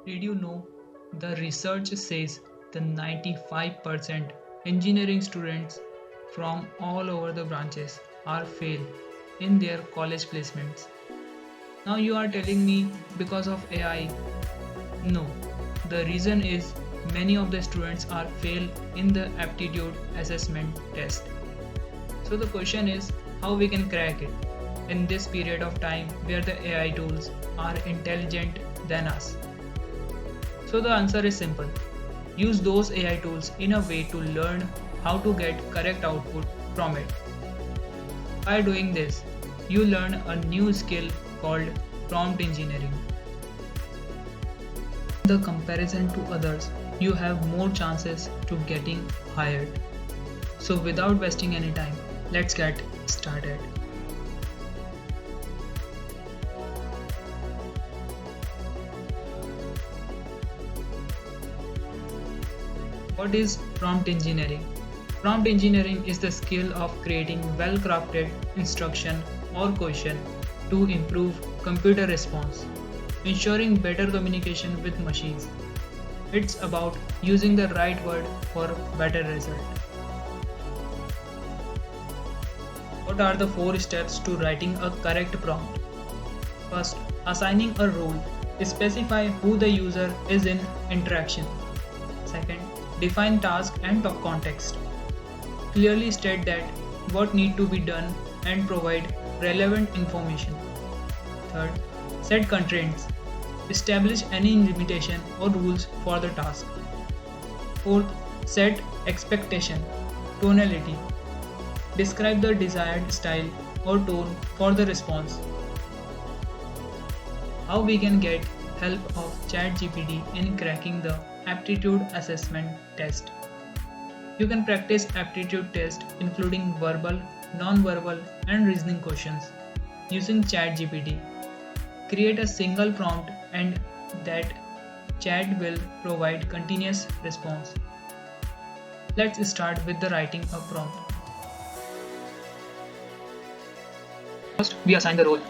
Did you know the research says the 95% engineering students from all over the branches are fail in their college placements? Now you are telling me because of AI. No, the reason is many of the students are fail in the aptitude assessment test. So the question is how we can crack it in this period of time where the AI tools are intelligent than us. So the answer is simple. Use those AI tools in a way to learn how to get correct output from it. By doing this, you learn a new skill called prompt engineering. In the comparison to others, you have more chances to getting hired. So without wasting any time, let's get started. What is prompt engineering? Prompt engineering is the skill of creating well-crafted instruction or question to improve computer response, ensuring better communication with machines. It's about using the right word for better result. What are the four steps to writing a correct prompt? First, assigning a role. Specify who the user is in interaction. Second, define task and talk context. Clearly state that what need to be done and provide relevant information. Third, set constraints. Establish any limitation or rules for the task. Fourth, set expectation. Tonality. Describe the desired style or tone for the response. How we can get help of Chat GPT in cracking the aptitude assessment test. You can practice aptitude test including verbal, non-verbal and reasoning questions using Chat GPT. Create a single prompt and that chat will provide continuous response. Let's start with the writing a prompt. First, we assign the role.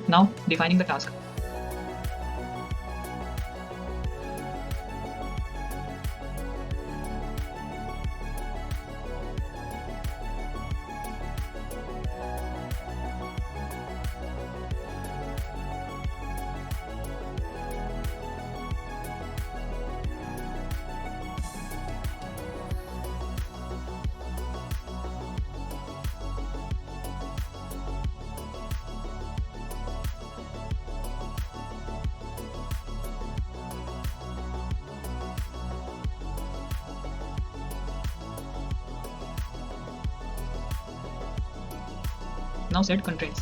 Now, defining the task. Now set constraints.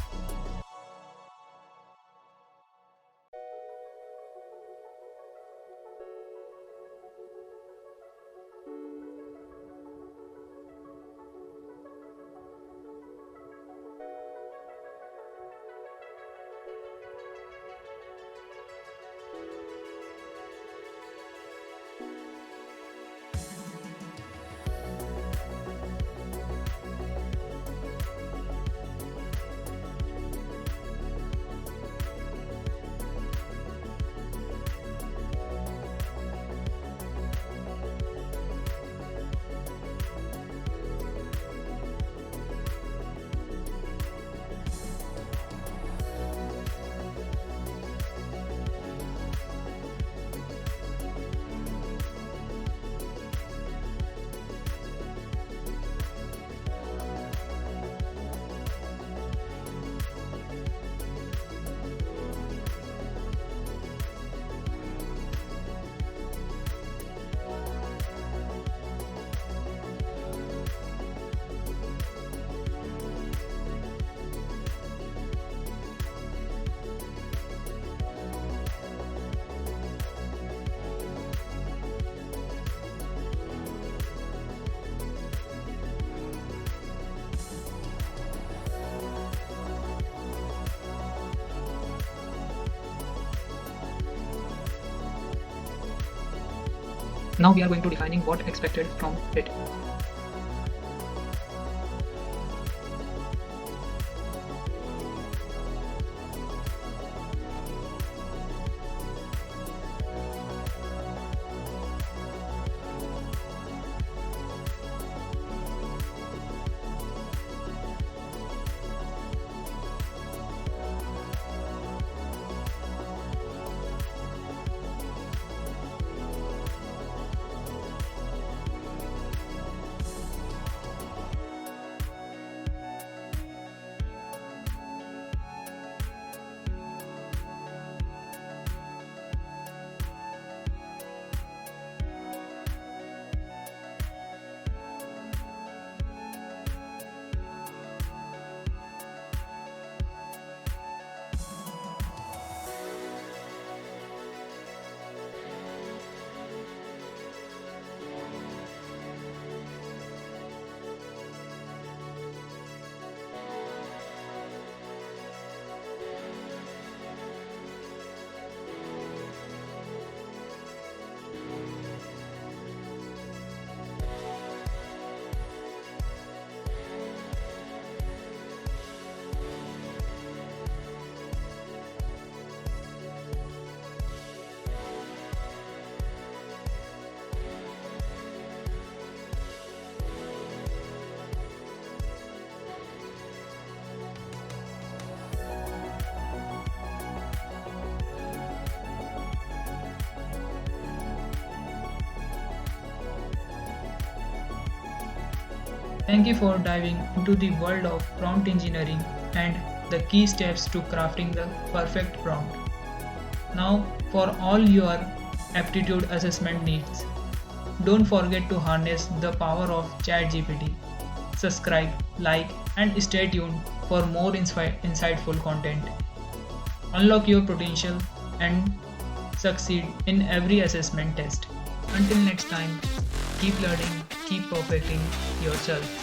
Now we are going to defining what expected from it. Thank you for diving into the world of prompt engineering and the key steps to crafting the perfect prompt. Now, for all your aptitude assessment needs, don't forget to harness the power of Chat GPT. Subscribe, like, and stay tuned for more insightful content. Unlock your potential and succeed in every assessment test. Until next time, keep learning, keep perfecting yourself.